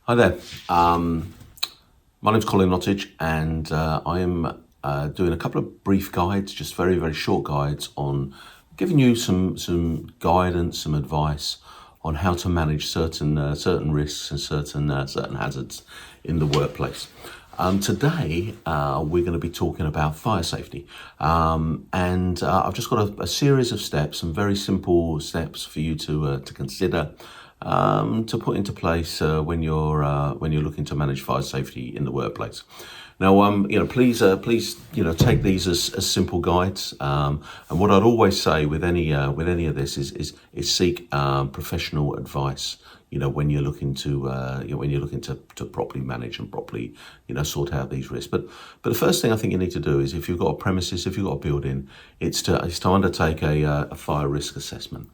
Hi there. My name's Colin Nottage, and I am doing a couple of brief guides, just very, very short guides on giving you some guidance, some advice on how to manage certain risks and certain hazards in the workplace. Today, we're going to be talking about fire safety, and I've just got a series of steps, some very simple steps for you to consider to put into place when you're looking to manage fire safety in the workplace. Now, please, take these as simple guides. And what I'd always say with any of this is seek professional advice. When you're looking to properly manage and properly sort out these risks. But the first thing I think you need to do is, if you've got a premises, if you've got a building, it's to undertake a fire risk assessment.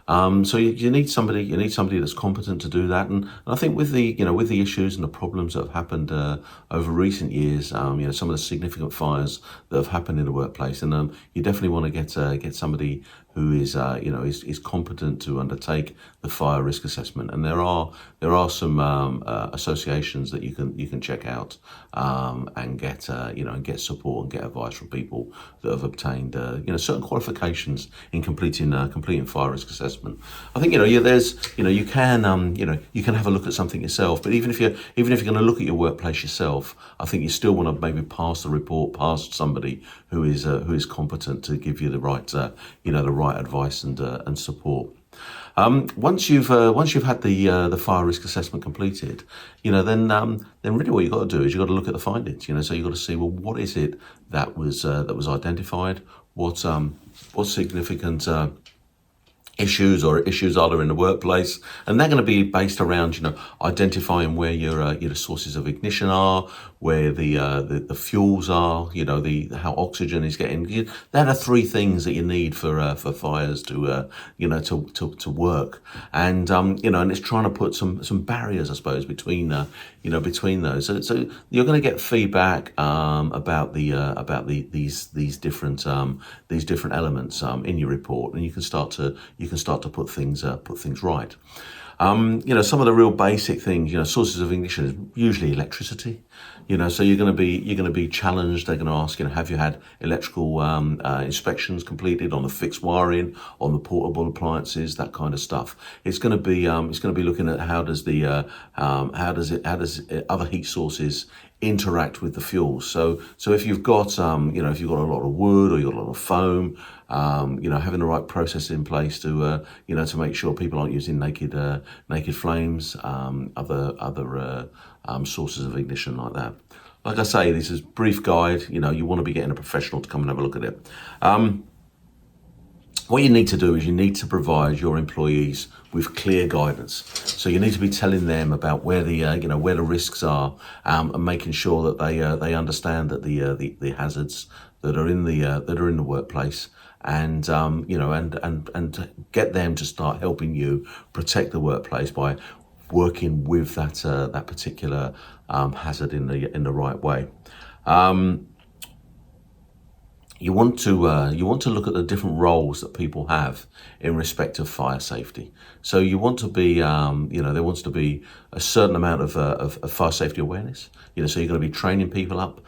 So you need somebody that's competent to do that, and I think with the issues and the problems that have happened over recent years, some of the significant fires that have happened in the workplace, and you definitely want to get somebody who is competent to undertake the fire risk assessment. And there are some associations that you can check out and get support and get advice from people that have obtained certain qualifications in completing fire risk assessment. I think you can have a look at something yourself, but even if you're going to look at your workplace yourself, I think you still want to maybe pass the report past somebody who is competent to give you the right advice and support. Once you've had the fire risk assessment completed, then really what you've got to do is you've got to look at the findings. So you've got to see, well, what is it that was identified? What significant issues are there in the workplace, and they're going to be based around identifying where your sources of ignition are, where the fuels are, how oxygen is getting. That are three things that you need for fires to work, and and it's trying to put some barriers, I suppose, between those. So you're going to get feedback about these different elements in your report, and you can start to put things right. Some of the real basic things, sources of ignition is usually electricity. So you're going to be challenged. They're going to ask, have you had electrical inspections completed on the fixed wiring, on the portable appliances, that kind of stuff. It's going to be looking at how does other heat sources interact with the fuel. So if you've got if you've got a lot of wood, or you've got a lot of foam, having the right process in place to make sure people aren't using naked flames, other sources of ignition like that. Like I say, this is a brief guide. You want to be getting a professional to come and have a look at it. What you need to do is you need to provide your employees with clear guidance. So you need to be telling them about where the risks are, and making sure that they understand that the hazards that are in the workplace, and and get them to start helping you protect the workplace by working with that particular hazard in the right way. You want to look at the different roles that people have in respect of fire safety. So you want to be, there wants to be a certain amount of fire safety awareness. So you're going to be training people up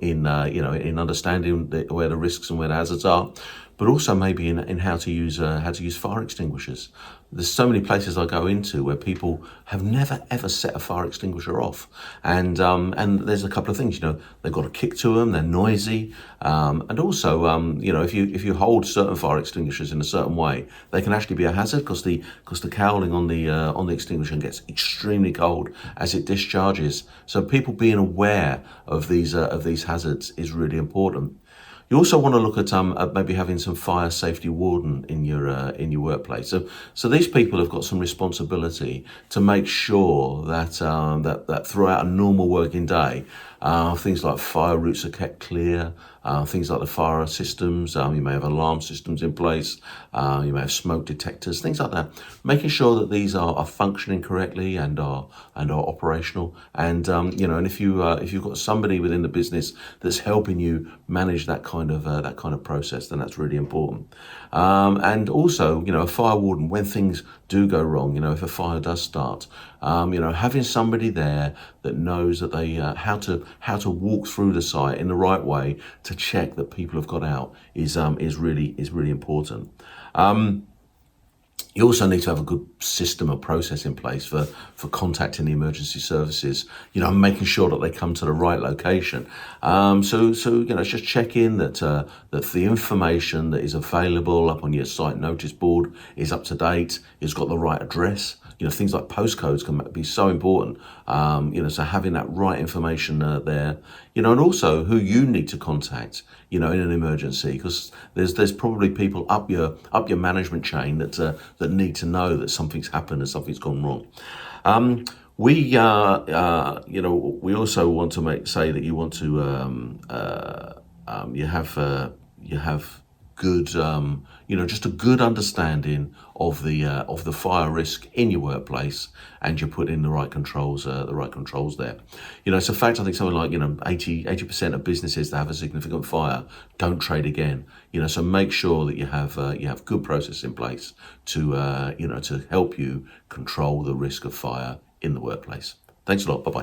in understanding where the risks and where the hazards are, but also maybe in how to use fire extinguishers. There's so many places I go into where people have never ever set a fire extinguisher off, and there's a couple of things. They've got a kick to them, they're noisy, and also if you hold certain fire extinguishers in a certain way, they can actually be a hazard, because the cowling on the extinguisher gets extremely cold as it discharges. So people being aware of these hazards is really important. You also want to look at maybe having some fire safety warden in your workplace. So these people have got some responsibility to make sure that that throughout a normal working day, things like fire routes are kept clear. Things like the fire systems, you may have alarm systems in place, you may have smoke detectors, things like that. Making sure that these are functioning correctly and are operational. And and if you've got somebody within the business that's helping you manage that kind of process, then that's really important. And also, a fire warden, when things do go wrong, if a fire does start, having somebody there that knows that they how to walk through the site in the right way to check that people have got out is really important. You also need to have a good system or process in place for contacting the emergency services, making sure that they come to the right location. So just check in that the information that is available up on your site notice board is up to date, it's got the right address. Things like postcodes can be so important. So having that right information there, and also who you need to contact, in an emergency, because there's probably people up your management chain that need to know that something's happened and something's gone wrong. We we also want to say that you want to you have good just a good understanding of the fire risk in your workplace, and you put in the right controls there. It's a fact. I think something like 80% of businesses that have a significant fire don't trade again. So make sure that you have good process in place to to help you control the risk of fire in the workplace. Thanks a lot. Bye bye.